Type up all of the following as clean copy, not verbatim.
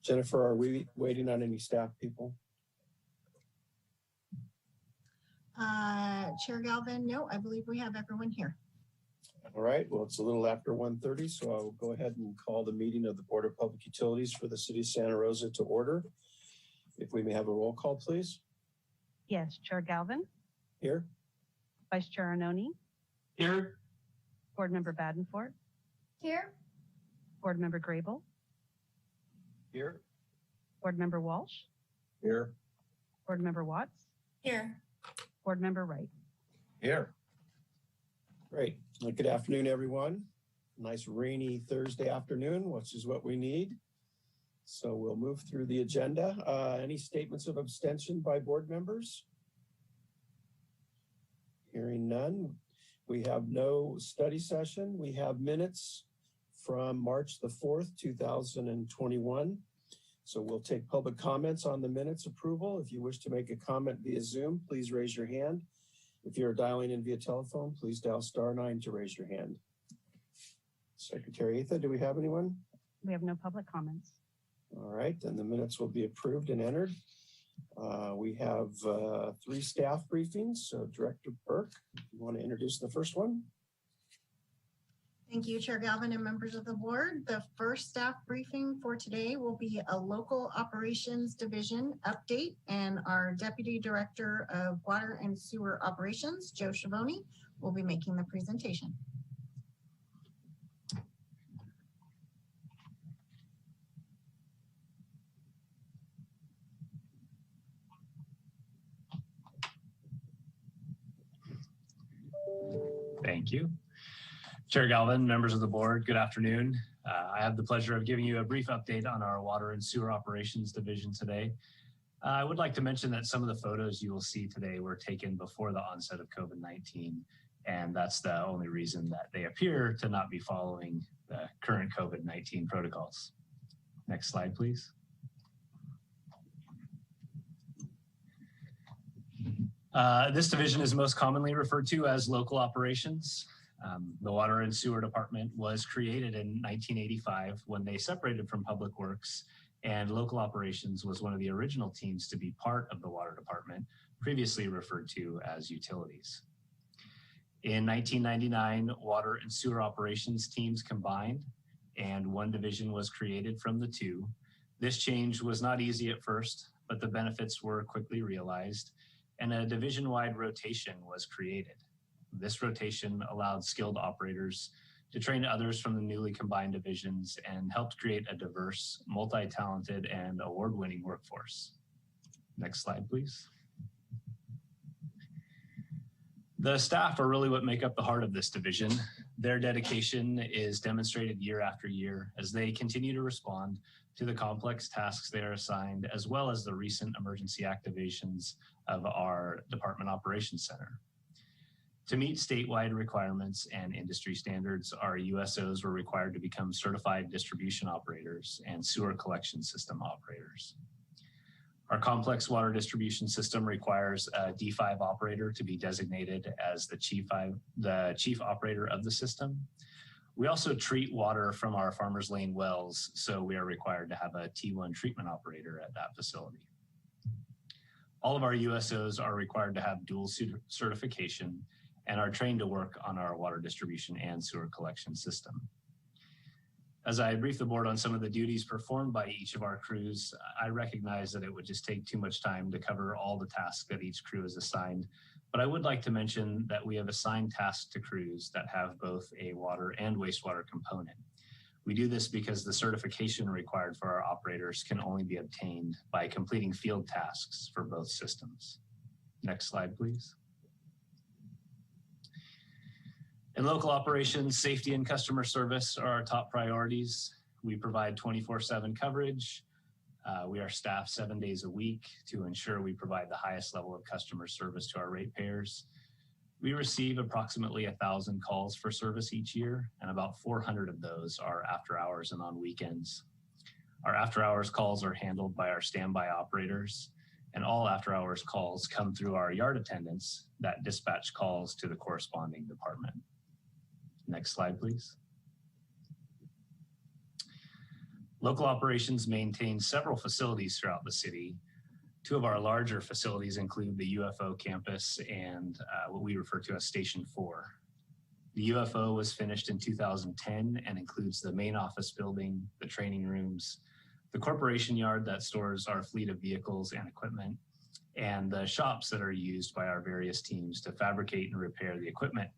Jennifer, are we waiting on any staff people? Chair Galvin, no, I believe we have everyone here. All right, well, it's a little after 1:30, so I will go ahead and call the meeting of the Board of Public Utilities for the City of Santa Rosa to order. If we may have a roll call, please. Yes, Chair Galvin. Here. Vice Chair Arnone. Here. Board Member Badenfort. Here. Board Member Grable. Here. Board Member Walsh. Here. Board Member Watts. Here. Board Member Wright. Here. Great. Well, good afternoon, everyone. Nice rainy Thursday afternoon, which is what we need. So we'll move through the agenda. Any statements of abstention by board members? Hearing none. We have no study session. We have minutes from March the 4th, 2021. So we'll take public comments on the minutes approval. If you wish to make a comment via Zoom, please raise your hand. If you're dialing in via telephone, please dial *9 to raise your hand. Secretary Atha, do we have anyone? We have no public comments. All right, then the minutes will be approved and entered. We have 3 staff briefings. So Director Burke, if you want to introduce the first one. Thank you, Chair Galvin and members of the board. The first staff briefing for today will be a local operations division update, and our Deputy Director of Water and Sewer Operations, Joe Schiavone, will be making the presentation. Thank you. Chair Galvin, members of the board, good afternoon. I have the pleasure of giving you a brief update on our Water and Sewer Operations Division today. I would like to mention that some of the photos you will see today were taken before the onset of COVID-19, and that's the only reason that they appear to not be following the current COVID-19 protocols. Next slide, please. This division is most commonly referred to as local operations. The Water and Sewer Department was created in 1985 when they separated from Public Works, and local operations was one of the original teams to be part of the Water Department, previously referred to as utilities. In 1999, Water and Sewer Operations teams combined, and one division was created from the two. This change was not easy at first, but the benefits were quickly realized, and a division-wide rotation was created. This rotation allowed skilled operators to train others from the newly combined divisions and helped create a diverse, multi-talented, and award-winning workforce. Next slide, please. The staff are really what make up the heart of this division. Their dedication is demonstrated year after year as they continue to respond to the complex tasks they are assigned, as well as the recent emergency activations of our Department Operations Center. To meet statewide requirements and industry standards, our USOs were required to become certified distribution operators and sewer collection system operators. Our complex water distribution system requires a D5 operator to be designated as the chief operator of the system. We also treat water from our Farmers Lane wells, so we are required to have a T1 treatment operator at that facility. All of our USOs are required to have dual certification and are trained to work on our water distribution and sewer collection system. As I brief the board on some of the duties performed by each of our crews, I recognize that it would just take too much time to cover all the tasks that each crew is assigned, but I would like to mention that we have assigned tasks to crews that have both a water and wastewater component. We do this because the certification required for our operators can only be obtained by completing field tasks for both systems. Next slide, please. In local operations, safety and customer service are our top priorities. We provide 24/7 coverage. We are staffed 7 days a week to ensure we provide the highest level of customer service to our ratepayers. We receive approximately 1,000 calls for service each year, and about 400 of those are after hours and on weekends. Our after hours calls are handled by our standby operators, and all after hours calls come through our yard attendants that dispatch calls to the corresponding department. Next slide, please. Local operations maintain several facilities throughout the city. Two of our larger facilities include the UFO campus and what we refer to as Station 4. The UFO was finished in 2010 and includes the main office building, the training rooms, the corporation yard that stores our fleet of vehicles and equipment, and the shops that are used by our various teams to fabricate and repair the equipment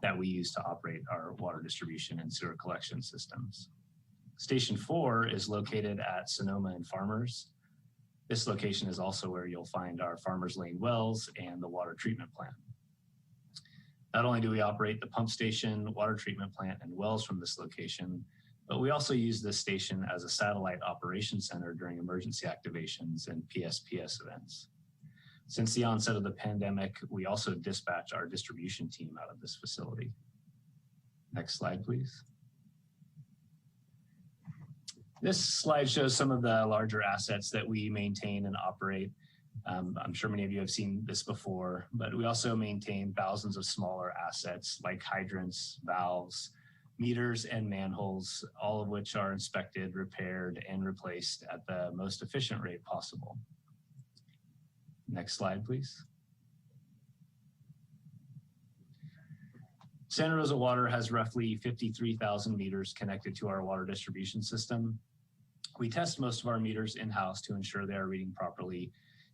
that we use to operate our water distribution and sewer collection systems. Station 4 is located at Sonoma and Farmers. This location is also where you'll find our Farmers Lane wells and the water treatment plant. Not only do we operate the pump station, water treatment plant, and wells from this location, but we also use this station as a satellite operations center during emergency activations and PSPS events. Since the onset of the pandemic, we also dispatch our distribution team out of this facility. Next slide, please. This slide shows some of the larger assets that we maintain and operate. I'm sure many of you have seen this before, but we also maintain thousands of smaller assets like hydrants, valves, meters, and manholes, all of which are inspected, repaired, and replaced at the most efficient rate possible. Next slide, please. Santa Rosa Water has roughly 53,000 meters connected to our water distribution system. We test most of our meters in-house to ensure they are reading properly,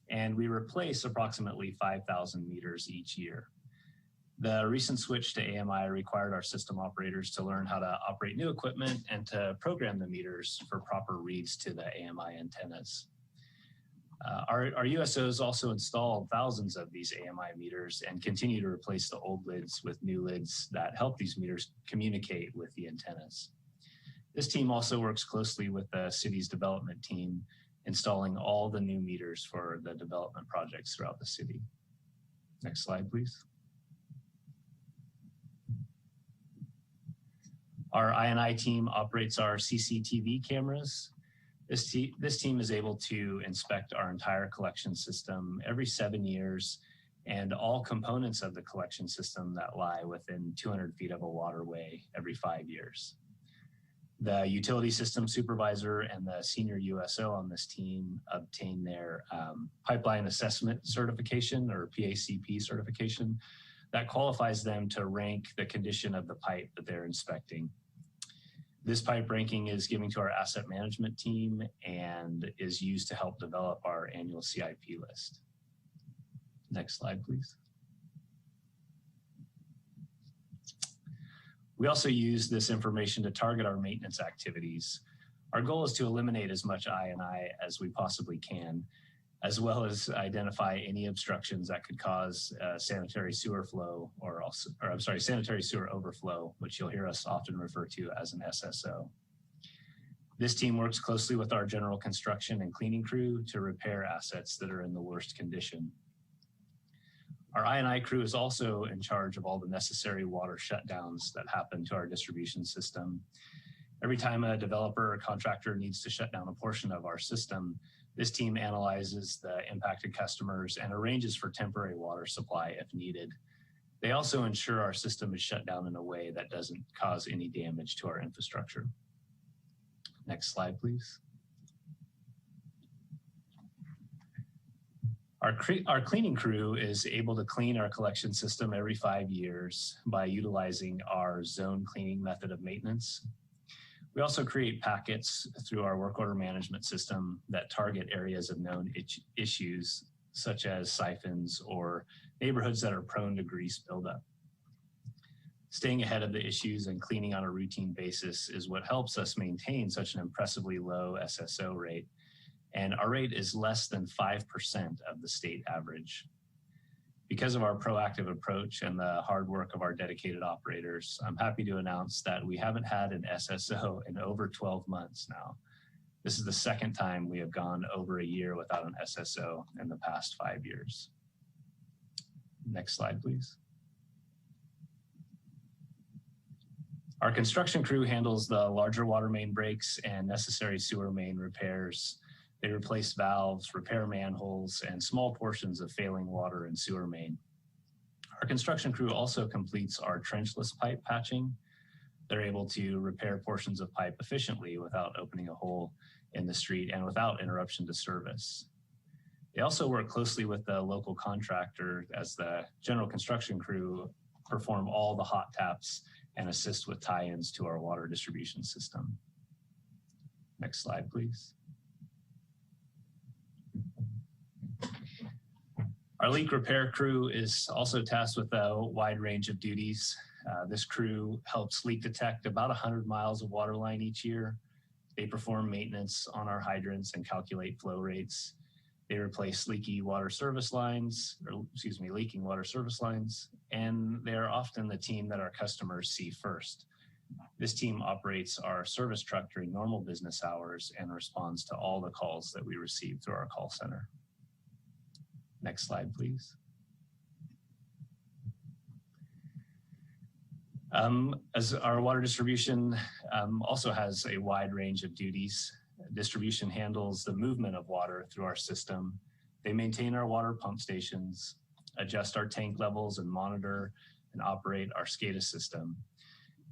and we replace approximately 5,000 meters each year. The recent switch to AMI required our system operators to learn how to operate new equipment and to program the meters for proper reads to the AMI antennas. Our USOs also installed thousands of these AMI meters and continue to replace the old lids with new lids that help these meters communicate with the antennas. This team also works closely with the city's development team, installing all the new meters for the development projects throughout the city. Next slide, please. Our I&I team operates our CCTV cameras. This team is able to inspect our entire collection system every 7 years and all components of the collection system that lie within 200 feet of a waterway every 5 years. The utility system supervisor and the senior USO on this team obtain their pipeline assessment certification, or PACP certification, that qualifies them to rank the condition of the pipe that they're inspecting. This pipe ranking is given to our asset management team and is used to help develop our annual CIP list. Next slide, please. We also use this information to target our maintenance activities. Our goal is to eliminate as much I&I as we possibly can, as well as identify any obstructions that could cause sanitary sewer flow, sanitary sewer overflow, which you'll hear us often refer to as an SSO. This team works closely with our general construction and cleaning crew to repair assets that are in the worst condition. Our I&I crew is also in charge of all the necessary water shutdowns that happen to our distribution system. Every time a developer or contractor needs to shut down a portion of our system, this team analyzes the impacted customers and arranges for temporary water supply if needed. They also ensure our system is shut down in a way that doesn't cause any damage to our infrastructure. Next slide, please. Our cleaning crew is able to clean our collection system every 5 years by utilizing our zone cleaning method of maintenance. We also create packets through our work order management system that target areas of known issues, such as siphons or neighborhoods that are prone to grease buildup. Staying ahead of the issues and cleaning on a routine basis is what helps us maintain such an impressively low SSO rate. And our rate is less than 5% of the state average. Because of our proactive approach and the hard work of our dedicated operators, I'm happy to announce that we haven't had an SSO in over 12 months now. This is the second time we have gone over a year without an SSO in the past 5 years. Next slide, please. Our construction crew handles the larger water main breaks and necessary sewer main repairs. They replace valves, repair manholes, and small portions of failing water and sewer main. Our construction crew also completes our trenchless pipe patching. They're able to repair portions of pipe efficiently without opening a hole in the street and without interruption to service. They also work closely with the local contractor as the general construction crew perform all the hot taps and assist with tie-ins to our water distribution system. Next slide, please. Our leak repair crew is also tasked with a wide range of duties. This crew helps leak detect about 100 miles of water line each year. They perform maintenance on our hydrants and calculate flow rates. They replace leaking water service lines, and they are often the team that our customers see first. This team operates our service truck during normal business hours and responds to all the calls that we receive through our call center. Next slide, please. As our water distribution also has a wide range of duties. Distribution handles the movement of water through our system. They maintain our water pump stations, adjust our tank levels, and monitor and operate our SCADA system.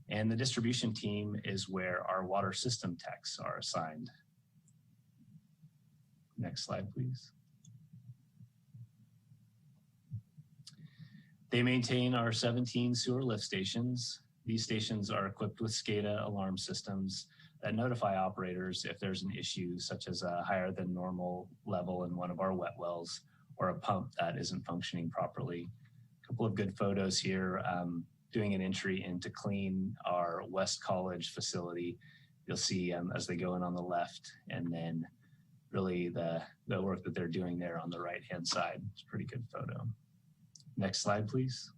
And the distribution team is where our water system techs are assigned. Next slide, please. They maintain our 17 sewer lift stations. These stations are equipped with SCADA alarm systems that notify operators if there's an issue, such as a higher than normal level in one of our wet wells or a pump that isn't functioning properly. A couple of good photos here, doing an entry in to clean our West College facility. You'll see as they go in on the left, and then really the work that they're doing there on the right-hand side. It's a pretty good photo. Next slide, please.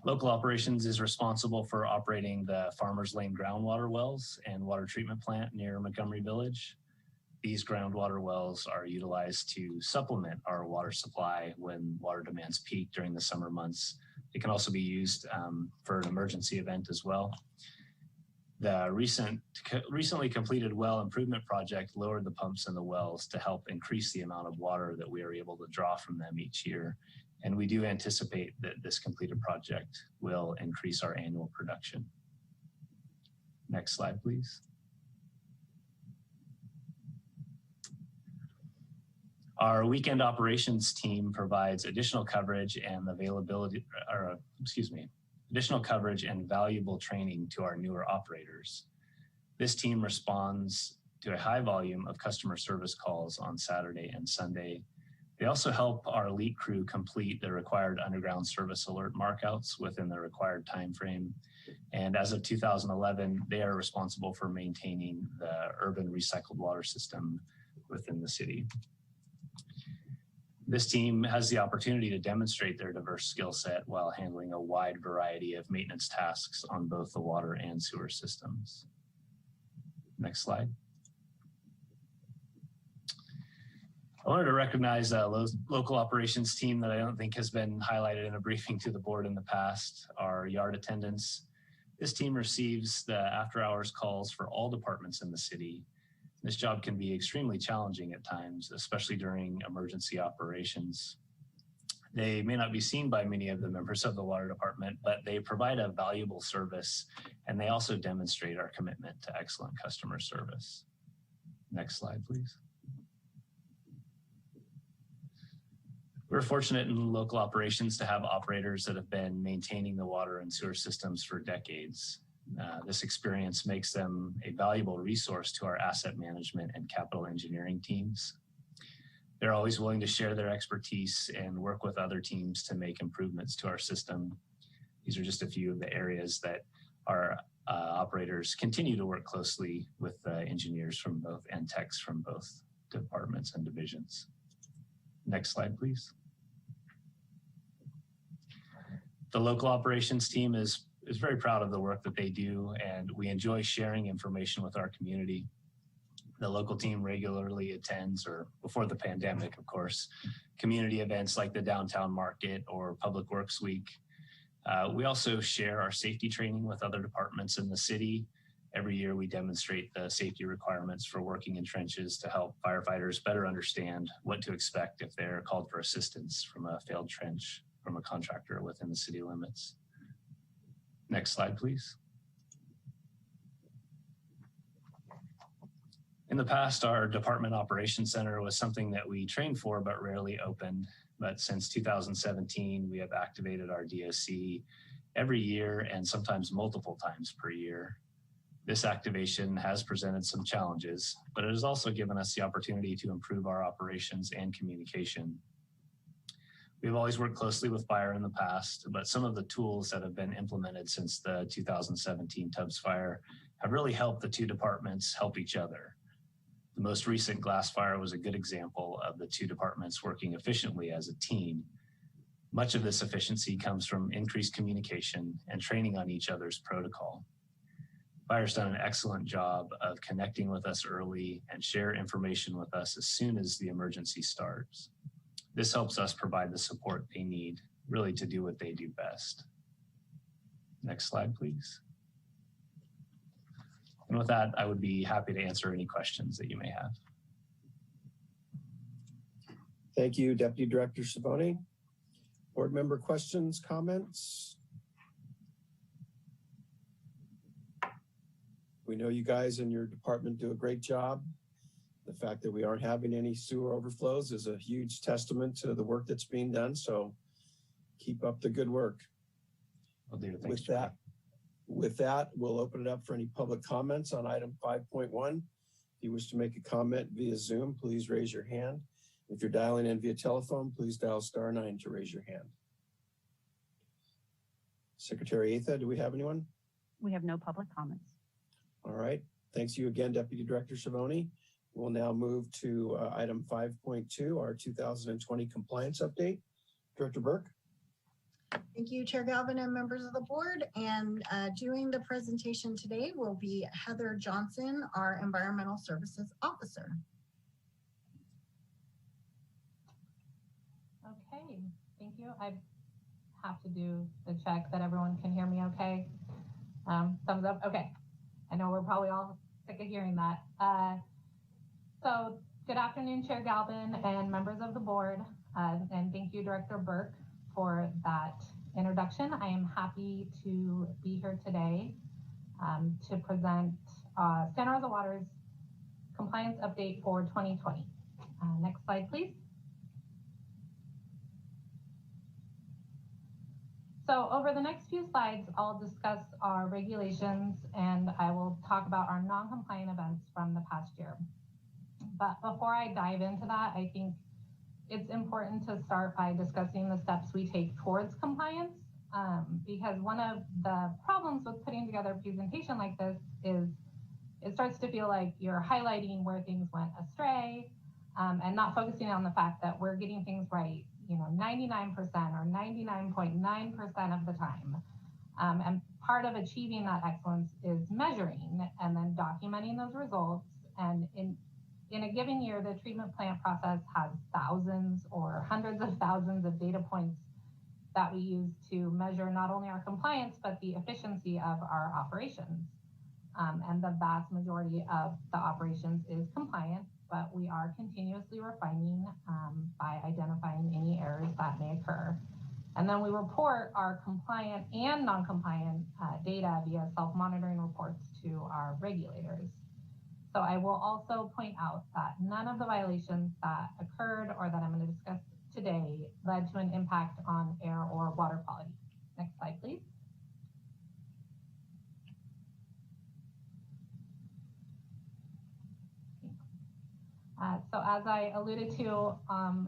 Local operations is responsible for operating the Farmers Lane groundwater wells and water treatment plant near Montgomery Village. These groundwater wells are utilized to supplement our water supply when water demands peak during the summer months. It can also be used for an emergency event as well. The recently completed well improvement project lowered the pumps in the wells to help increase the amount of water that we are able to draw from them each year. And we do anticipate that this completed project will increase our annual production. Next slide, please. Our weekend operations team provides additional coverage and additional coverage and valuable training to our newer operators. This team responds to a high volume of customer service calls on Saturday and Sunday. They also help our leak crew complete the required underground service alert markouts within the required time frame. And as of 2011, they are responsible for maintaining the urban recycled water system within the city. This team has the opportunity to demonstrate their diverse skill set while handling a wide variety of maintenance tasks on both the water and sewer systems. Next slide. I wanted to recognize a local operations team that I don't think has been highlighted in a briefing to the board in the past, our yard attendants. This team receives the after-hours calls for all departments in the city. This job can be extremely challenging at times, especially during emergency operations. They may not be seen by many of the members of the water department, but they provide a valuable service, and they also demonstrate our commitment to excellent customer service. Next slide, please. We're fortunate in local operations to have operators that have been maintaining the water and sewer systems for decades. This experience makes them a valuable resource to our asset management and capital engineering teams. They're always willing to share their expertise and work with other teams to make improvements to our system. These are just a few of the areas that our operators continue to work closely with engineers from both and techs from both departments and divisions. Next slide, please. The local operations team is very proud of the work that they do, and we enjoy sharing information with our community. The local team regularly attends, or before the pandemic, of course, community events like the Downtown Market or Public Works Week. We also share our safety training with other departments in the city. Every year we demonstrate the safety requirements for working in trenches to help firefighters better understand what to expect if they're called for assistance from a failed trench from a contractor within the city limits. Next slide, please. In the past, our Department Operations Center was something that we trained for but rarely opened. But since 2017, we have activated our DOC every year and sometimes multiple times per year. This activation has presented some challenges, but it has also given us the opportunity to improve our operations and communication. We've always worked closely with fire in the past, but some of the tools that have been implemented since the 2017 Tubbs fire have really helped the two departments help each other. The most recent glass fire was a good example of the two departments working efficiently as a team. Much of this efficiency comes from increased communication and training on each other's protocol. Fire's done an excellent job of connecting with us early and share information with us as soon as the emergency starts. This helps us provide the support they need, really, to do what they do best. Next slide, please. And with that, I would be happy to answer any questions that you may have. Thank you, Deputy Director Savoni. Board member questions, comments? We know you guys in your department do a great job. The fact that we aren't having any sewer overflows is a huge testament to the work that's being done. So keep up the good work. I'll do it. Thanks, With that, we'll open it up for any public comments on item 5.1. If you wish to make a comment via Zoom, please raise your hand. If you're dialing in via telephone, please dial *9 to raise your hand. Secretary Atha, do we have anyone? We have no public comments. All right. Thanks you again, Deputy Director Savoni. We'll now move to item 5.2, our 2020 compliance update. Director Burke. Thank you, Chair Galvin and members of the board. And doing the presentation today will be Heather Johnson, our Environmental Services Officer. Okay, thank you. I have to do the check that everyone can hear me okay. Thumbs up, okay. I know we're probably all sick of hearing that. So good afternoon, Chair Galvin and members of the board. And thank you, Director Burke, for that introduction. I am happy to be here today to present Santa Rosa Water's compliance update for 2020. Next slide, please. So over the next few slides, I'll discuss our regulations and I will talk about our non-compliant events from the past year. But before I dive into that, I think it's important to start by discussing the steps we take towards compliance, because one of the problems with putting together a presentation like this is it starts to feel like you're highlighting where things went astray and not focusing on the fact that we're getting things right, 99% or 99.9% of the time. And part of achieving that excellence is measuring and then documenting those results. And in a given year, the treatment plant process has thousands or hundreds of thousands of data points that we use to measure not only our compliance, but the efficiency of our operations. And the vast majority of the operations is compliant, but we are continuously refining by identifying any errors that may occur. And then we report our compliant and non-compliant data via self-monitoring reports to our regulators. So I will also point out that none of the violations that occurred or that I'm going to discuss today led to an impact on air or water quality. Next slide, please. So as I alluded to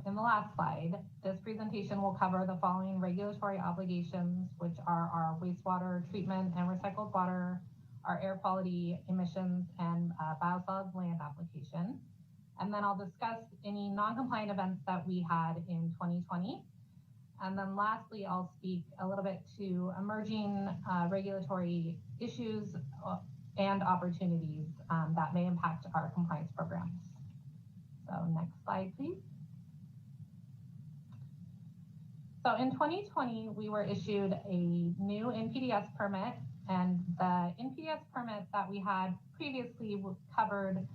in the last slide, this presentation will cover the following regulatory obligations, which are our wastewater treatment and recycled water, our air quality emissions, and biosolids land application. And then I'll discuss any non-compliant events that we had in 2020. And then lastly, I'll speak a little bit to emerging regulatory issues and opportunities that may impact our compliance programs. So next slide, please. So in 2020, we were issued a new NPDES permit, and the NPDES permit that we had previously covered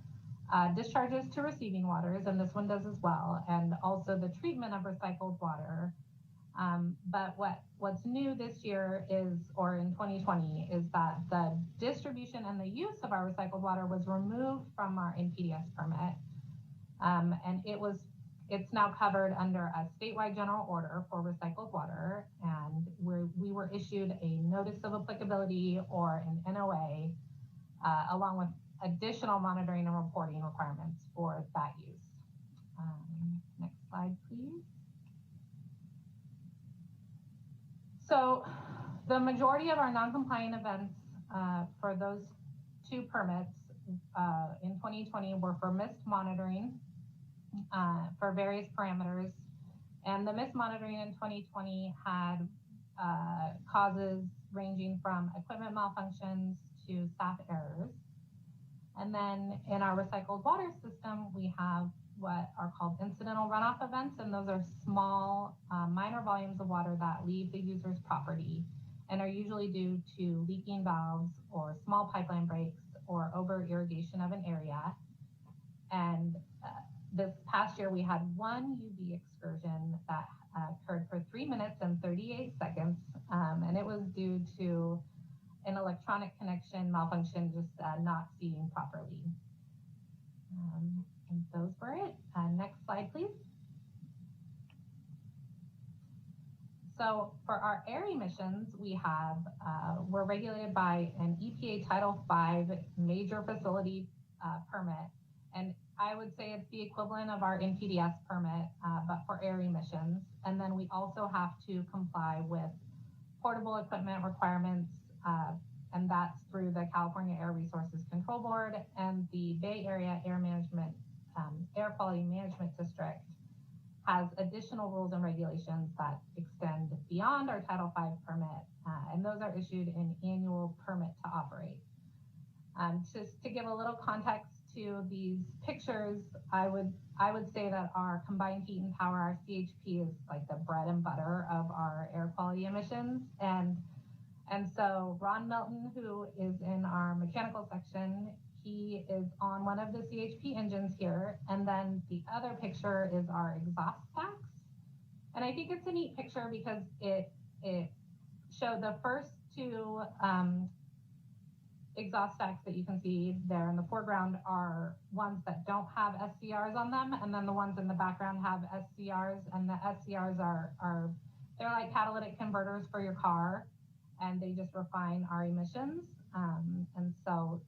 discharges to receiving waters, and this one does as well, and also the treatment of recycled water. But what's new this year is, or in 2020, is that the distribution and the use of our recycled water was removed from our NPDES permit. And it's now covered under a statewide general order for recycled water. And we were issued a notice of applicability or an NOA, along with additional monitoring and reporting requirements for that use. Next slide, please. So the majority of our non-compliant events for those two permits in 2020 were for missed monitoring for various parameters. And the missed monitoring in 2020 had causes ranging from equipment malfunctions to staff errors. And then in our recycled water system, we have what are called incidental runoff events, and those are small, minor volumes of water that leave the user's property and are usually due to leaking valves or small pipeline breaks or over irrigation of an area. And this past year, we had one UV excursion that occurred for 3 minutes and 38 seconds, and it was due to an electronic connection malfunction, just not seeing properly. And those were it. Next slide, please. So for our air emissions, we're regulated by an EPA Title V major facility permit. And I would say it's the equivalent of our NPDES permit, but for air emissions. And then we also have to comply with portable equipment requirements, and that's through the California Air Resources Control Board and the Bay Area Air Quality Management District has additional rules and regulations that extend beyond our Title V permit, and those are issued in annual permit to operate. Just to give a little context to these pictures, I would say that our combined heat and power, our CHP, is like the bread and butter of our air quality emissions. And so Ron Melton, who is in our mechanical section, he is on one of the CHP engines here. And then the other picture is our exhaust stacks. And I think it's a neat picture because it showed the first two exhaust stacks that you can see there in the foreground are ones that don't have SCRs on them. And then the ones in the background have SCRs, and the SCRs they're like catalytic converters for your car, and they just refine our emissions. And so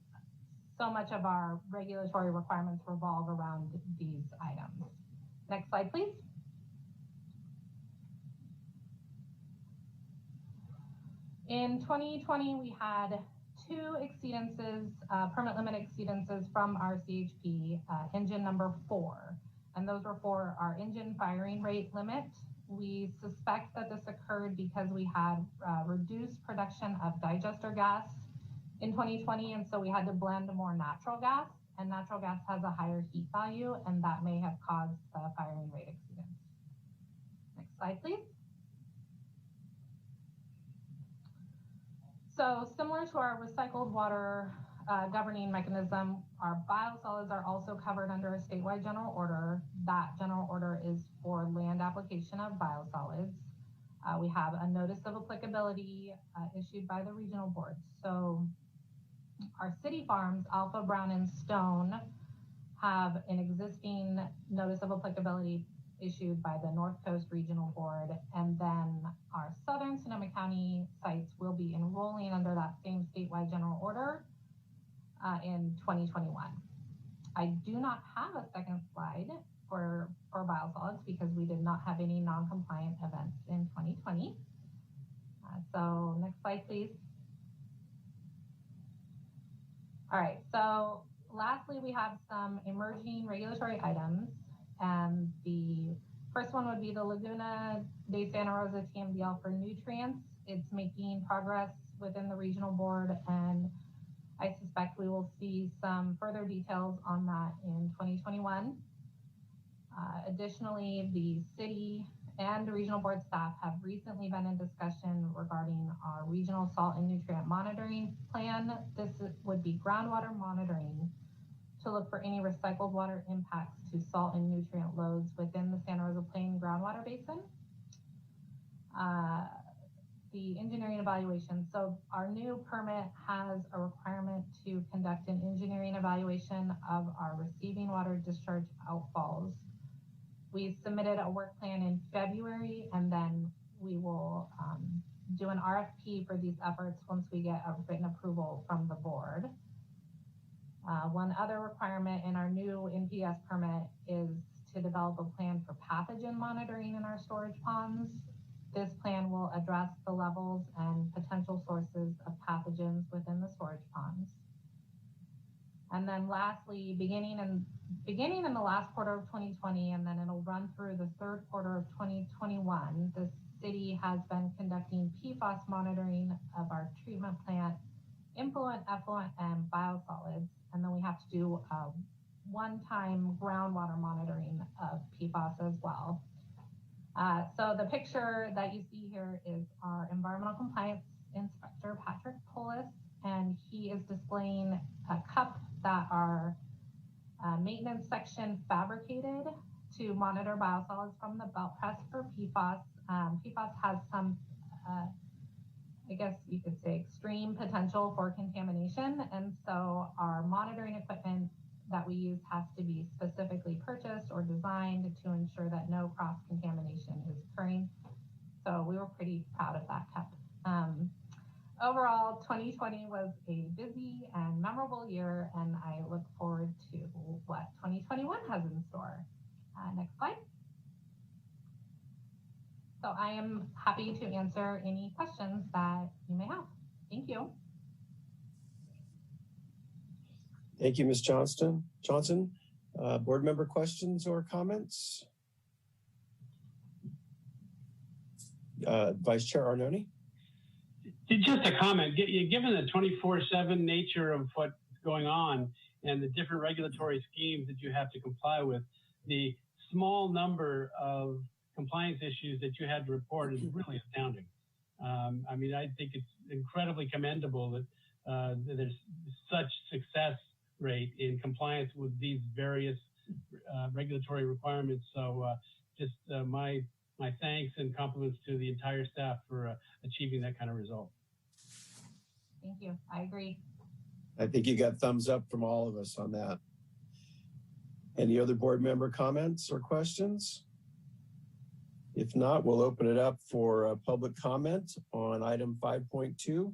much of our regulatory requirements revolve around these items. Next slide, please. In 2020, we had 2 exceedances, permit limit exceedances from our CHP, engine number 4. And those were for our engine firing rate limit. We suspect that this occurred because we had reduced production of digester gas in 2020, and so we had to blend more natural gas, and natural gas has a higher heat value, and that may have caused the firing rate exceedance. Next slide, please. So similar to our recycled water governing mechanism, our biosolids are also covered under a statewide general order. That general order is for land application of biosolids. We have a notice of applicability issued by the regional boards. So our city farms, Alpha, Brown, and Stone, have an existing notice of applicability issued by the North Coast Regional Board, and then our Southern Sonoma County sites will be enrolling under that same statewide general order in 2021. I do not have a second slide for biosolids because we did not have any non-compliant events in 2020. So next slide, please. All right, so lastly, we have some emerging regulatory items. And the first one would be the Laguna de Santa Rosa TMDL for nutrients. It's making progress within the regional board, and I suspect we will see some further details on that in 2021. Additionally, the city and the regional board staff have recently been in discussion regarding our regional salt and nutrient monitoring plan. This would be groundwater monitoring to look for any recycled water impacts to salt and nutrient loads within the Santa Rosa Plain groundwater basin. the engineering evaluation. So our new permit has a requirement to conduct an engineering evaluation of our receiving water discharge outfalls. We submitted a work plan in February, and then we will do an RFP for these efforts once we get a written approval from the board. One other requirement in our new NPS permit is to develop a plan for pathogen monitoring in our storage ponds. This plan will address the levels and potential sources of pathogens within the storage ponds. And then lastly, beginning in the last quarter of 2020, and then it'll run through the third quarter of 2021, the city has been conducting PFAS monitoring of our treatment plant, influent, effluent, and biosolids. And then we have to do one-time groundwater monitoring of PFAS as well. So the picture that you see here is our environmental compliance inspector, Patrick Polis, and he is displaying a cup that our maintenance section fabricated to monitor biosolids from the belt press for PFAS. PFAS has some, I guess you could say, extreme potential for contamination. And so our monitoring equipment that we use has to be specifically purchased or designed to ensure that no cross-contamination is occurring. So we were pretty proud of that cup. Overall, 2020 was a busy and memorable year, and I look forward to what 2021 has in store. Next slide. So I am happy to answer any questions that you may have. Thank you. Thank you, Ms. Johnson. Board member questions or comments? Vice Chair Arnone? Just a comment. Given the 24/7 nature of what's going on and the different regulatory schemes that you have to comply with, the small number of compliance issues that you had to report is really astounding. I mean, I think it's incredibly commendable that there's such success rate in compliance with these various regulatory requirements. So just my thanks and compliments to the entire staff for achieving that kind of result. Thank you. I agree. I think you got thumbs up from all of us on that. Any other board member comments or questions? If not, we'll open it up for public comment on item 5.2.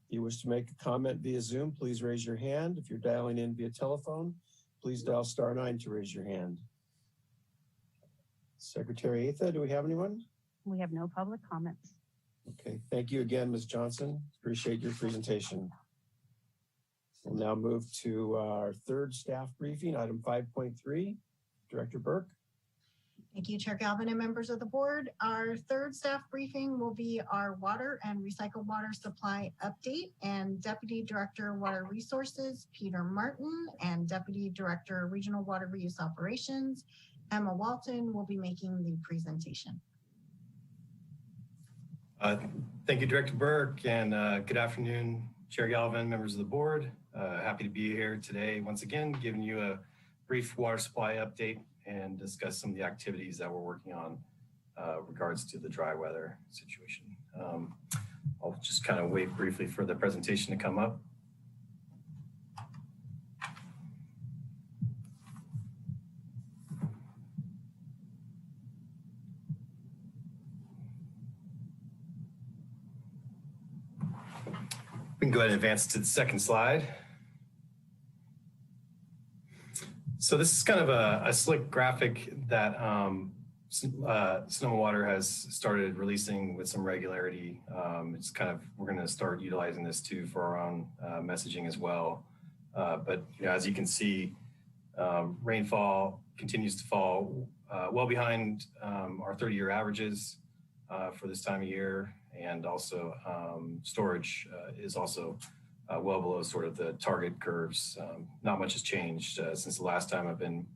If you wish to make a comment via Zoom, please raise your hand. If you're dialing in via telephone, please dial *9 to raise your hand. Secretary Atha, do we have anyone? We have no public comments. Okay, thank you again, Ms. Johnson. Appreciate your presentation. We'll now move to our third staff briefing, item 5.3. Director Burke. Thank you, Chair Galvin and members of the board. Our third staff briefing will be our water and recycled water supply update, and Deputy Director Water Resources, Peter Martin, and Deputy Director Regional Water Reuse Operations, Emma Walton, will be making the presentation. Thank you, Director Burke, and good afternoon, Chair Galvin, members of the board. Happy to be here today once again, giving you a brief water supply update and discuss some of the activities that we're working on regards to the dry weather situation. I'll just kind of wait briefly for the presentation to come up. We can go ahead and advance to the second slide. So this is kind of a slick graphic that Sonoma Water has started releasing with some regularity. It's kind of, we're going to start utilizing this too for our own messaging as well. But you know, as you can see, rainfall continues to fall well behind our 30-year averages for this time of year. And also storage is also well below sort of the target curves. Not much has changed since the last time I've been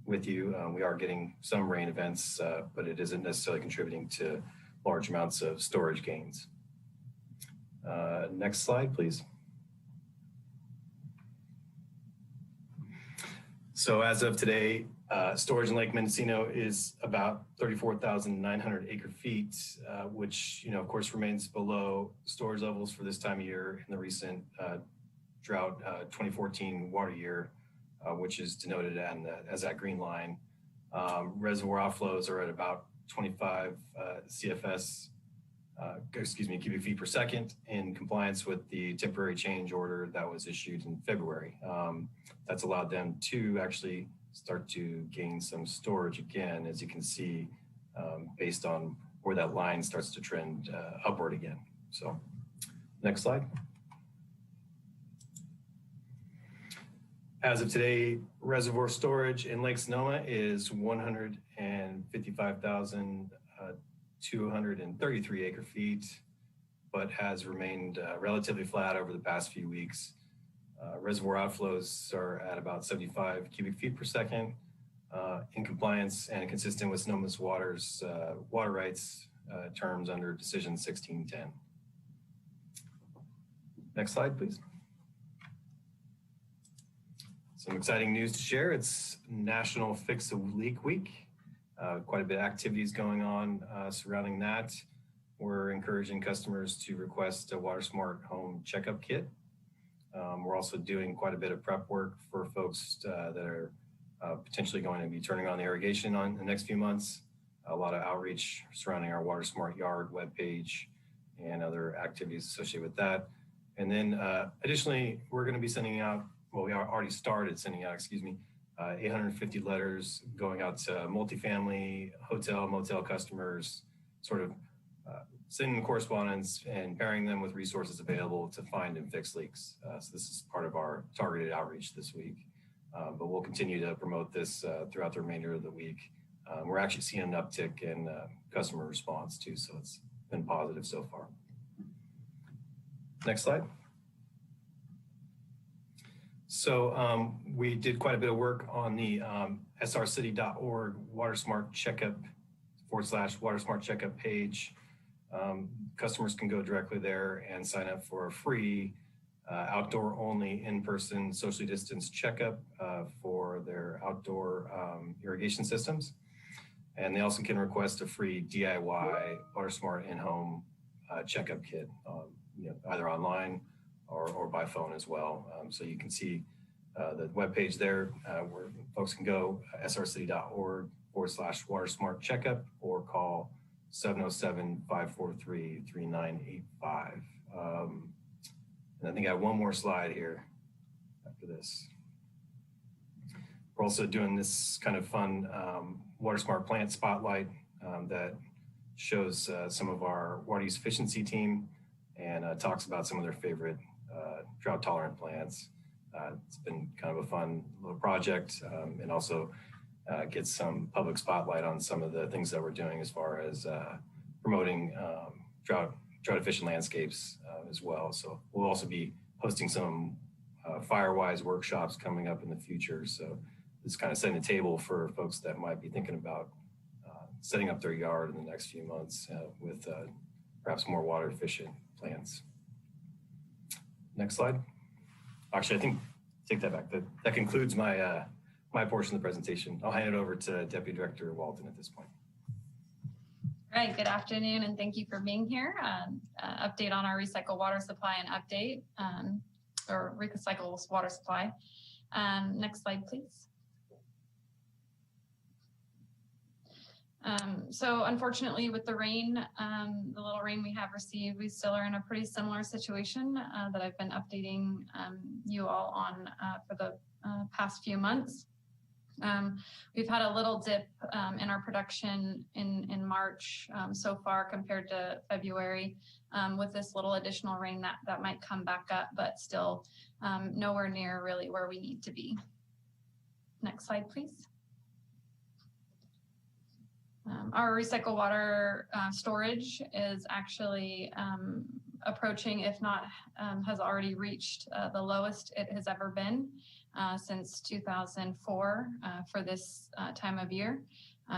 with you. We are getting some rain events, but it isn't necessarily contributing to large amounts of storage gains. Next slide, please. So as of today, Storage in Lake Mendocino is about 34,900 acre feet, which, of course, remains below storage levels for this time of year in the recent drought 2014 water year, which is denoted as that green line. Reservoir outflows are at about 25 cubic feet per second in compliance with the temporary change order that was issued in February. That's allowed them to actually start to gain some storage again, as you can see, based on where that line starts to trend upward again. So next slide. As of today, reservoir storage in Lake Sonoma is 155,233 acre feet, but has remained relatively flat over the past few weeks. Reservoir outflows are at about 75 cubic feet per second, in compliance and consistent with Sonoma's water rights terms under Decision 1610. Next slide, please. Some exciting news to share. It's National Fix a Leak Week. Quite a bit of activities going on surrounding that. We're encouraging customers to request a WaterSmart home checkup kit. We're also doing quite a bit of prep work for folks that are potentially going to be turning on the irrigation in the next few months. A lot of outreach surrounding our WaterSmart Yard webpage and other activities associated with that. And then additionally, we're going to be sending out, well, we already started sending out, 850 letters going out to multifamily, hotel, motel customers, sort of sending correspondence and pairing them with resources available to find and fix leaks. So this is part of our targeted outreach this week. But we'll continue to promote this throughout the remainder of the week. We're actually seeing an uptick in customer response too, so it's been positive so far. Next slide. So we did quite a bit of work on the srcity.org WaterSmart Checkup /WaterSmart Checkup page. Customers can go directly there and sign up for a free outdoor only in-person socially distanced checkup for their outdoor irrigation systems. And they also can request a free DIY WaterSmart in-home checkup kit, either online or by phone as well. So you can see the webpage there where folks can go, srcity.org /WaterSmart Checkup, or call 707-543-3985. And I think I have one more slide here after this. We're also doing this kind of fun WaterSmart plant spotlight that shows some of our water use efficiency team and talks about some of their favorite drought tolerant plants. It's been kind of a fun little project, and also gets some public spotlight on some of the things that we're doing as far as promoting drought efficient landscapes as well. So we'll also be hosting some Firewise workshops coming up in the future. So it's kind of setting the table for folks that might be thinking about setting up their yard in the next few months with perhaps more water efficient plants. Next slide. Actually, I think, take that back. That concludes my my portion of the presentation. I'll hand it over to Deputy Director Walton at this point. All right, good afternoon, and thank you for being here. Update on our recycled water supply and update, or recycled water supply. Next slide, please. So unfortunately, with the rain, the little rain we have received, we still are in a pretty similar situation that I've been updating you all on for the past few months. We've had a little dip in our production in March so far compared to February, with this little additional rain that might come back up, but still nowhere near really where we need to be. Next slide, please. Our recycled water storage is actually approaching, if not has already reached the lowest it has ever been since 2004 for this time of year.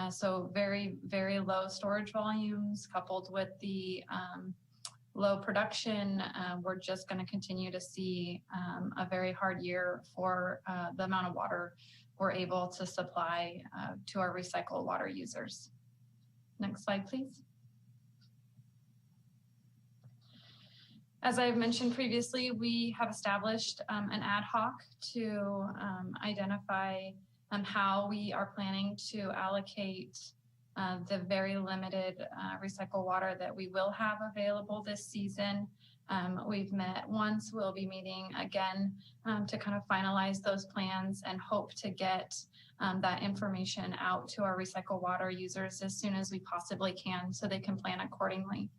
So very, very low storage volumes coupled with the low production, we're just going to continue to see a very hard year for the amount of water we're able to supply to our recycled water users. Next slide, please. As I've mentioned previously, we have established an ad hoc to identify how we are planning to allocate the very limited recycled water that we will have available this season. We've met once, we'll be meeting again to kind of finalize those plans and hope to get that information out to our recycled water users as soon as we possibly can so they can plan accordingly.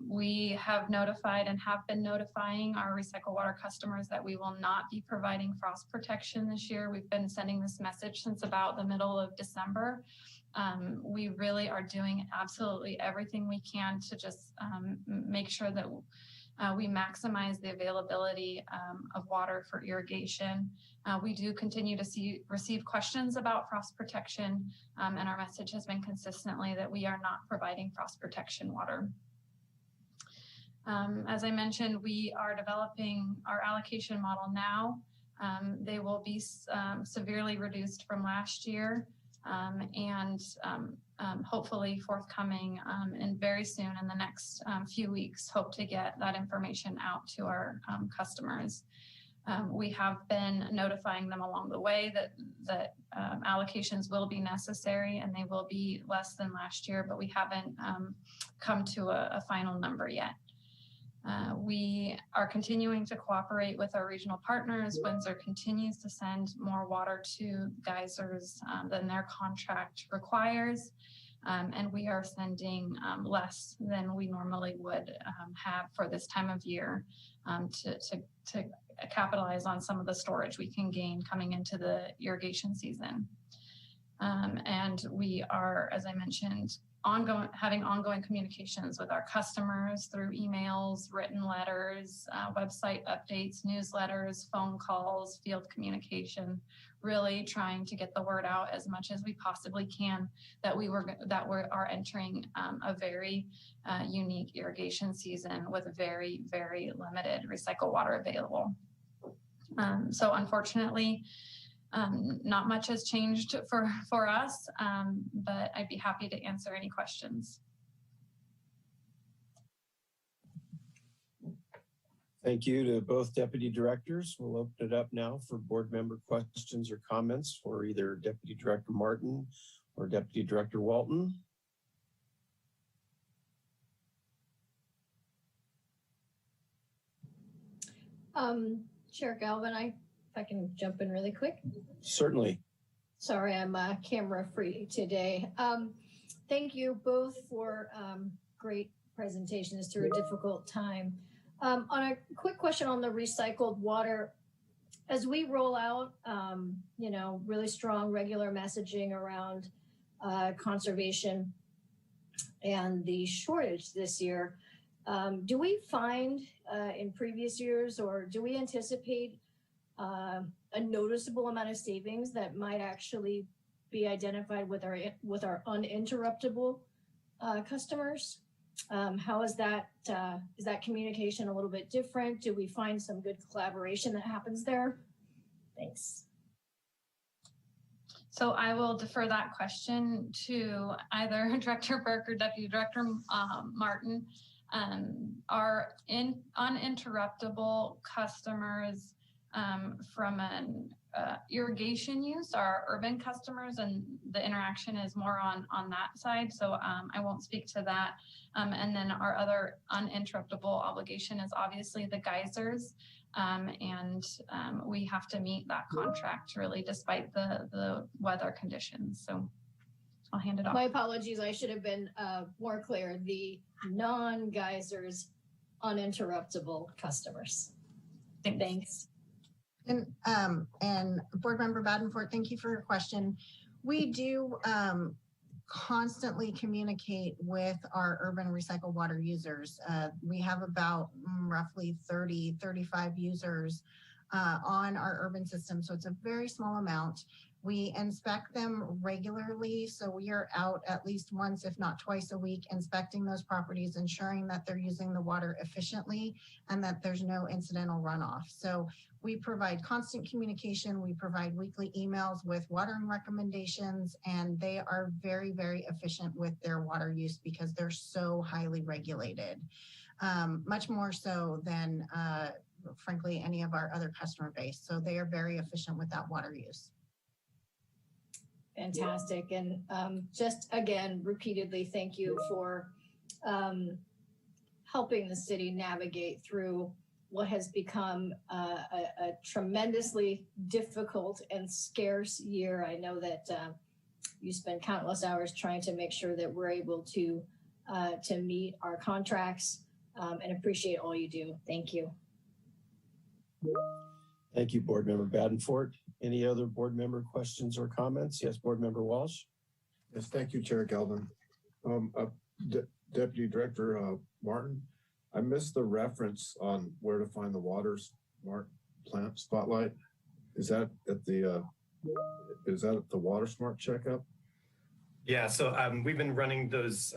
We have notified and have been notifying our recycled water customers that we will not be providing frost protection this year. We've been sending this message since about the middle of December. We really are doing absolutely everything we can to just make sure that we maximize the availability of water for irrigation. We do continue to receive questions about frost protection, and our message has been consistently that we are not providing frost protection water. As I mentioned, we are developing our allocation model now. They will be severely reduced from last year and hopefully forthcoming and very soon in the next few weeks, hope to get that information out to our customers. We have been notifying them along the way that allocations will be necessary and they will be less than last year, but we haven't come to a final number yet. We are continuing to cooperate with our regional partners. Windsor continues to send more water to geysers than their contract requires. And we are sending less than we normally would have for this time of year to capitalize on some of the storage we can gain coming into the irrigation season. And we are, as I mentioned, having ongoing communications with our customers through emails, written letters, website updates, newsletters, phone calls, field communication, really trying to get the word out as much as we possibly can that we are entering a very unique irrigation season with very, very limited recycled water available. So unfortunately, not much has changed for us, but I'd be happy to answer any questions. Thank you to both deputy directors. We'll open it up now for board member questions or comments for either Deputy Director Martin or Deputy Director Walton. Chair Galvin, if I can jump in really quick. Certainly. Sorry, I'm camera free today. Thank you both for great presentations through a difficult time. On a quick question on the recycled water, as we roll out, really strong regular messaging around conservation and the shortage this year, do we find in previous years, or do we anticipate a noticeable amount of savings that might actually be identified with our uninterruptible customers? How is that communication a little bit different? Do we find some good collaboration that happens there? Thanks. So I will defer that question to either Director Burke or Deputy Director Martin. Our uninterruptible customers from an irrigation use are urban customers, and the interaction is more on that side. So I won't speak to that. And then our other uninterruptible obligation is obviously the geysers. And we have to meet that contract really despite the weather conditions. So I'll hand it off. My apologies. I should have been more clear. The non-geysers uninterruptible customers. Thanks. And Board Member Badenford, thank you for your question. We do constantly communicate with our urban recycled water users. We have about roughly 35 users on our urban system, so it's a very small amount. We inspect them regularly, so we are out at least once, if not twice a week, inspecting those properties, ensuring that they're using the water efficiently and that there's no incidental runoff. So we provide constant communication. We provide weekly emails with watering recommendations, and they are very, very efficient with their water use because they're so highly regulated, much more so than, frankly, any of our other customer base. So they are very efficient with that water use. Fantastic. And just again, repeatedly, thank you for helping the city navigate through what has become a tremendously difficult and scarce year. I know that you spend countless hours trying to make sure that we're able to meet our contracts, and appreciate all you do. Thank you. Thank you, Board Member Badenfort. Any other board member questions or comments? Yes, Board Member Walsh. Yes, thank you, Chair Galvin. Deputy Director Martin, I missed the reference on where to find the water smart plant spotlight. Is that at the Water Smart Checkup? Yeah, so we've been running those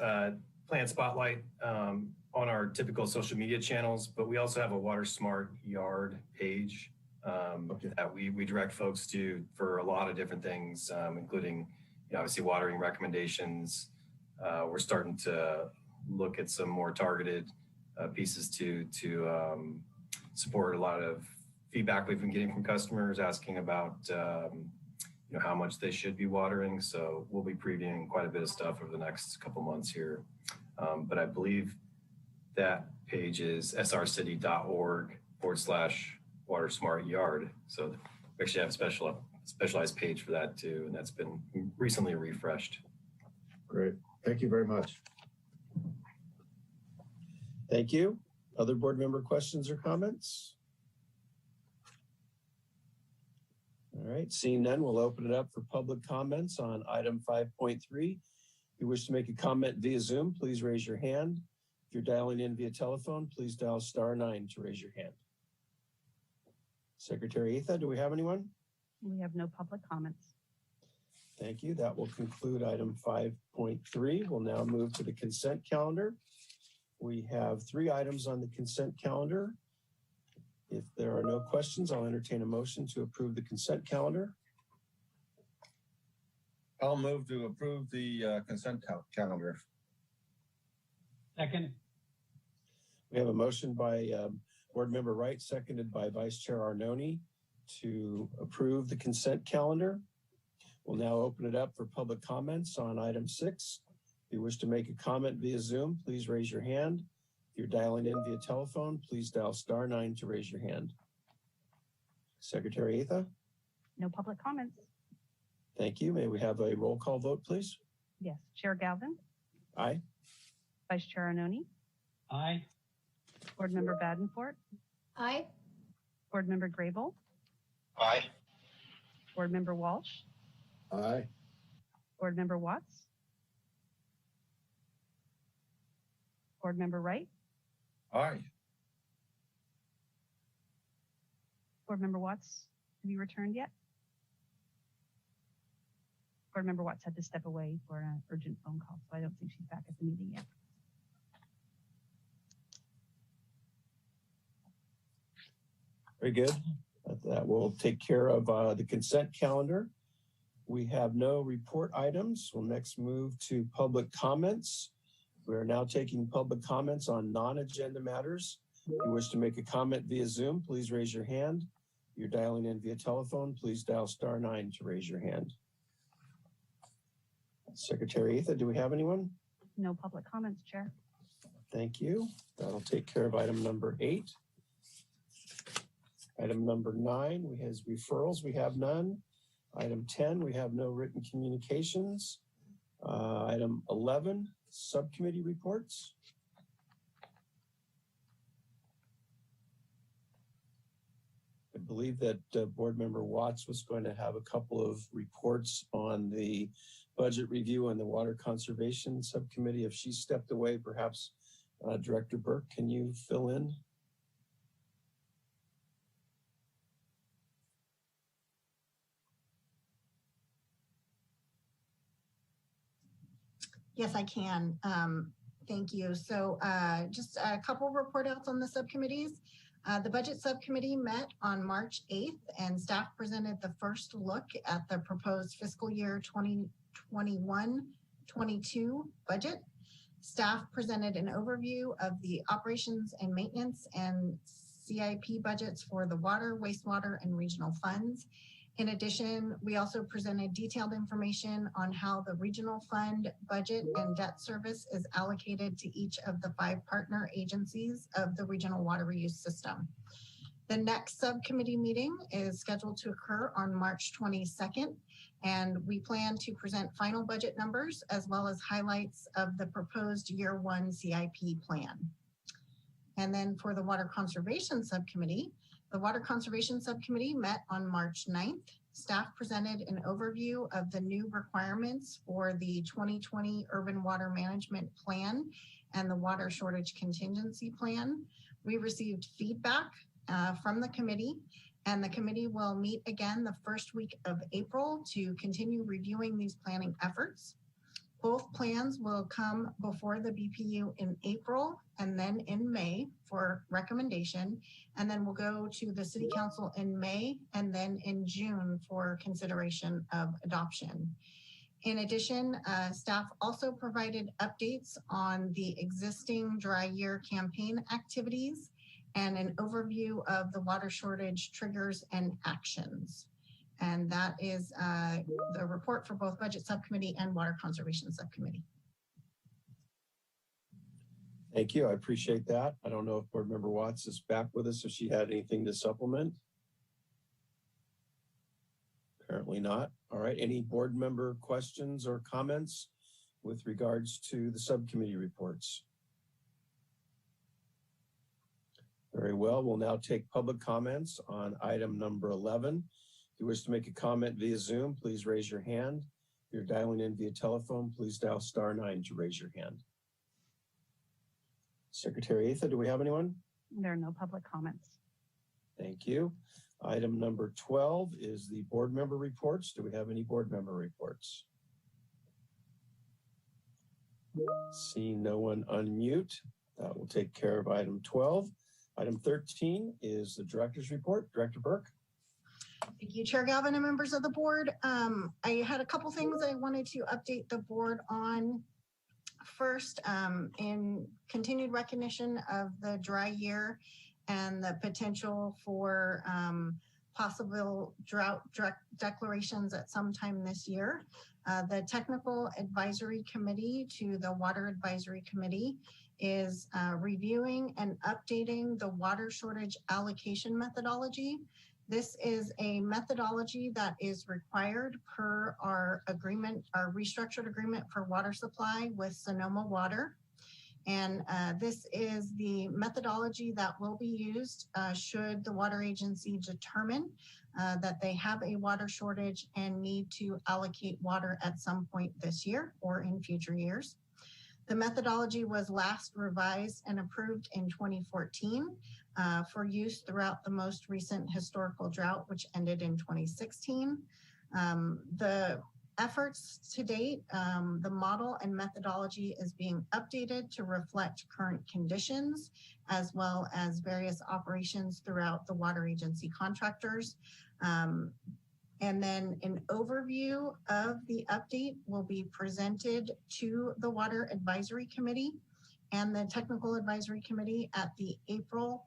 plant spotlight on our typical social media channels, but we also have a Water Smart Yard page that we direct folks to for a lot of different things, including obviously watering recommendations. We're starting to look at some more targeted pieces to support a lot of feedback we've been getting from customers asking about how much they should be watering. So we'll be previewing quite a bit of stuff over the next couple months here. But I believe that page is srcity.org/Water Smart Yard. So we actually have a specialized page for that too, and that's been recently refreshed. Great. Thank you very much. Thank you. Other board member questions or comments? All right, seeing none, we'll open it up for public comments on item 5.3. If you wish to make a comment via Zoom, please raise your hand. If you're dialing in via telephone, please dial *9 to raise your hand. Secretary Etha, do we have anyone? We have no public comments. Thank you. That will conclude item 5.3. We'll now move to the consent calendar. We have 3 items on the consent calendar. If there are no questions, I'll entertain a motion to approve the consent calendar. I'll move to approve the consent calendar. Second. We have a motion by Board Member Wright, seconded by Vice Chair Arnone, to approve the consent calendar. We'll now open it up for public comments on item 6. If you wish to make a comment via Zoom, please raise your hand. If you're dialing in via telephone, please dial *9 to raise your hand. Secretary Etha? No public comments. Thank you. May we have a roll call vote, please? Yes. Chair Galvin? Aye. Vice Chair Arnone? Aye. Board Member Badenfort? Aye. Board Member Grable? Aye. Board Member Walsh? Aye. Board Member Watts? Board Member Wright? Aye. Board Member Watts, have you returned yet? Board Member Watts had to step away for an urgent phone call, so I don't think she's back at the meeting yet. Very good. That will take care of the consent calendar. We have no report items. We'll next move to public comments. We are now taking public comments on non-agenda matters. If you wish to make a comment via Zoom, please raise your hand. If you're dialing in via telephone, please dial *9 to raise your hand. Secretary Etha, do we have anyone? No public comments, Chair. Thank you. That'll take care of item number 8. Item number 9, we have referrals. We have none. Item 10, we have no written communications. Item 11, subcommittee reports. I believe that Board Member Watts was going to have a couple of reports on the budget review and the water conservation subcommittee. If she stepped away, perhaps Director Burke, can you fill in? Yes, I can. Thank you. So just a couple report outs on the subcommittees. The budget subcommittee met on March 8th and staff presented the first look at the proposed fiscal year 2021-22 budget. Staff presented an overview of the operations and maintenance and CIP budgets for the water, wastewater, and regional funds. In addition, we also presented detailed information on how the regional fund budget and debt service is allocated to each of the 5 partner agencies of the regional water reuse system. The next subcommittee meeting is scheduled to occur on March 22nd, and we plan to present final budget numbers as well as highlights of the proposed year 1 CIP plan. And then for the Water Conservation Subcommittee, the Water Conservation Subcommittee met on March 9th. Staff presented an overview of the new requirements for the 2020 Urban Water Management Plan and the Water Shortage Contingency Plan. We received feedback from the committee, and the committee will meet again the first week of April to continue reviewing these planning efforts. Both plans will come before the BPU in April and then in May for recommendation, and then we'll go to the City Council in May and then in June for consideration of adoption. In addition, staff also provided updates on the existing dry year campaign activities and an overview of the water shortage triggers and actions. And that is the report for both Budget Subcommittee and Water Conservation Subcommittee. Thank you. I appreciate that. I don't know if Board Member Watts is back with us, if she had anything to supplement. Apparently not. All right. Any board member questions or comments with regards to the subcommittee reports? Very well. We'll now take public comments on item number 11. If you wish to make a comment via Zoom, please raise your hand. If you're dialing in via telephone, please dial *9 to raise your hand. Secretary Atha, do we have anyone? There are no public comments. Thank you. Item number 12 is the board member reports. Do we have any board member reports? Seeing no one unmute, that will take care of item 12. Item 13 is the director's report. Director Burke. Thank you, Chair Galvin and members of the board. I had a couple things I wanted to update the board on. First, in continued recognition of the dry year and the potential for possible drought declarations at some time this year, the Technical Advisory Committee to the Water Advisory Committee is reviewing and updating the water shortage allocation methodology. This is a methodology that is required per our agreement, our restructured agreement for water supply with Sonoma Water. And this is the methodology that will be used should the water agency determine that they have a water shortage and need to allocate water at some point this year or in future years. The methodology was last revised and approved in 2014 for use throughout the most recent historical drought, which ended in 2016. The efforts to date, the model and methodology is being updated to reflect current conditions, as well as various operations throughout the water agency contractors. And then an overview of the update will be presented to the Water Advisory Committee and the Technical Advisory Committee at the April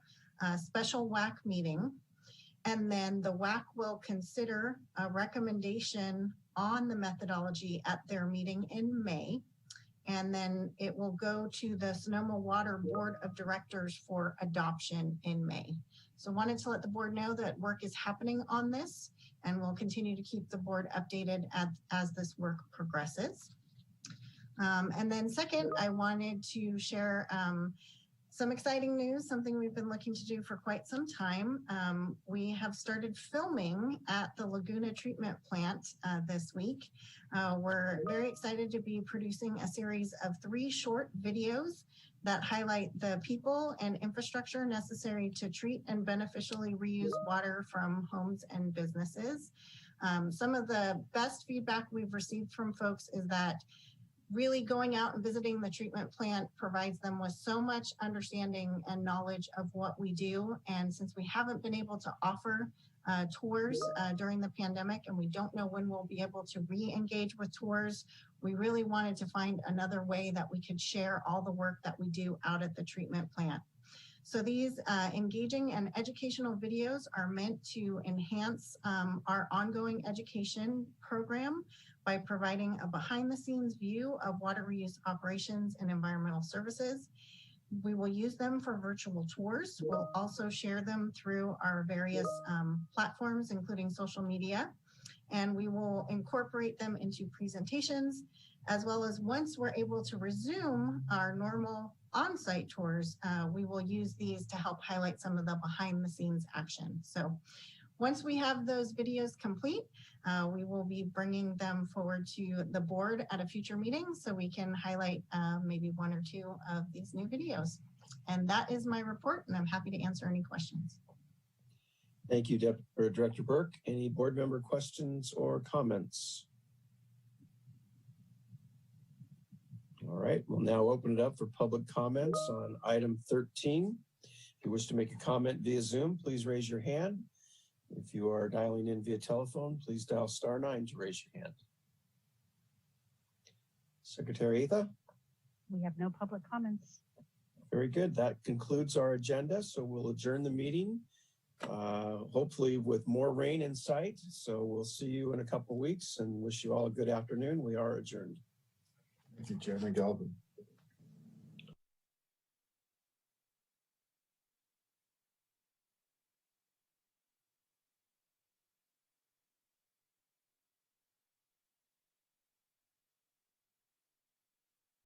special WAC meeting. And then the WAC will consider a recommendation on the methodology at their meeting in May. And then it will go to the Sonoma Water Board of Directors for adoption in May. So wanted to let the board know that work is happening on this, and we'll continue to keep the board updated as this work progresses. And then second, I wanted to share some exciting news, something we've been looking to do for quite some time. We have started filming at the Laguna Treatment Plant this week. We're very excited to be producing a series of 3 short videos that highlight the people and infrastructure necessary to treat and beneficially reuse water from homes and businesses. Some of the best feedback we've received from folks is that really going out and visiting the treatment plant provides them with so much understanding and knowledge of what we do. And since we haven't been able to offer tours during the pandemic, and we don't know when we'll be able to re-engage with tours, we really wanted to find another way that we could share all the work that we do out at the treatment plant. So these engaging and educational videos are meant to enhance our ongoing education program by providing a behind-the-scenes view of water reuse operations and environmental services. We will use them for virtual tours. We'll also share them through our various platforms, including social media, and we will incorporate them into presentations, as well as once we're able to resume our normal on-site tours, we will use these to help highlight some of the behind-the-scenes action. So once we have those videos complete, we will be bringing them forward to the board at a future meeting so we can highlight maybe one or two of these new videos. And that is my report, and I'm happy to answer any questions. Thank you, Director Burke. Any board member questions or comments? All right, we'll now open it up for public comments on item 13. If you wish to make a comment via Zoom, please raise your hand. If you are dialing in via telephone, please dial *9 to raise your hand. Secretary Atha? We have no public comments. Very good. That concludes our agenda. So we'll adjourn the meeting, hopefully with more rain in sight. So we'll see you in a couple of weeks and wish you all a good afternoon. We are adjourned. Thank you, Chairman Galvin.